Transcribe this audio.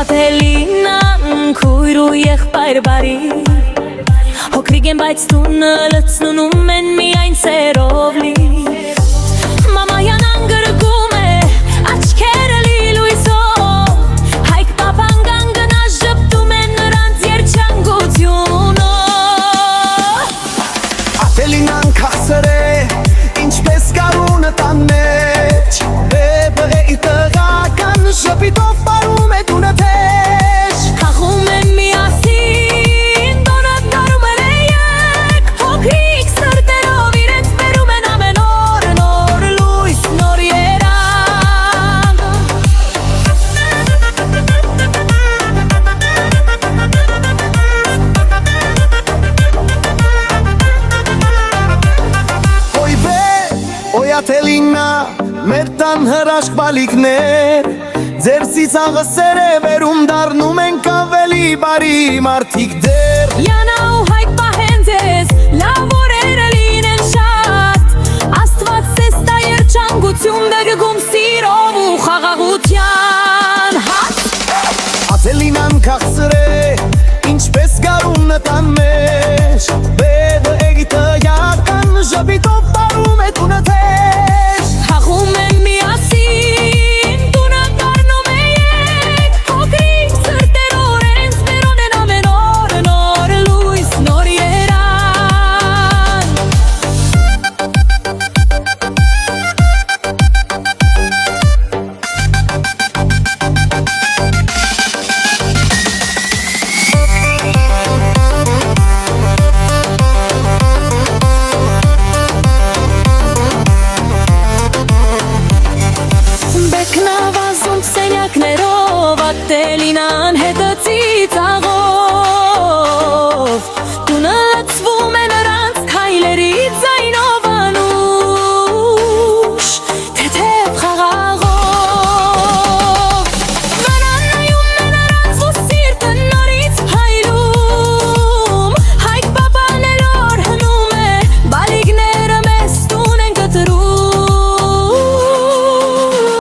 Ատելինան քույր ու եղբայր բարի Հոգրիկ են բայց տունը լցնում են միայն սերով լի Մամայան անգրկում է աչքերը լիլույսով Հայք պապան կանգնա ժպտում են նրանց երջանկությունով Ատելինան քաղցր է ինչպես կարունը տան մեջ Բեբը է տղական ժպիտով պարում է տունը թեժ Հաղում են միասին տոնը տարում են եկ Հոգրիկ սրտերով իրենց բերում են ամեն օր նոր լույս նոր երանգ Ոյ բե, ոյ Ատելինա, մեր տան հրաշք բալիկներ Ձեր ծիծաղը սեր է վերում դառնում ենք ավելի բարի մարդիկ դեր Յանա ու Հայկ պահեն ձեզ, լավ օրերը լինեն շատ Աստված ձեզ տա երջանկություն դգգում սիրով ու խաղաղության Ատելինան քաղցր է ինչպես գարունը տան մեջ Բեդը էգիտայական ժպիտով պարում է տունը թեժ Հաղում են միասին, տունը դառնում է եկ Հոգրիկ սրտերով իրենց բերում են ամեն օր նոր լույս նոր երանգ Բեկնավազում սենյակներով Ատելինան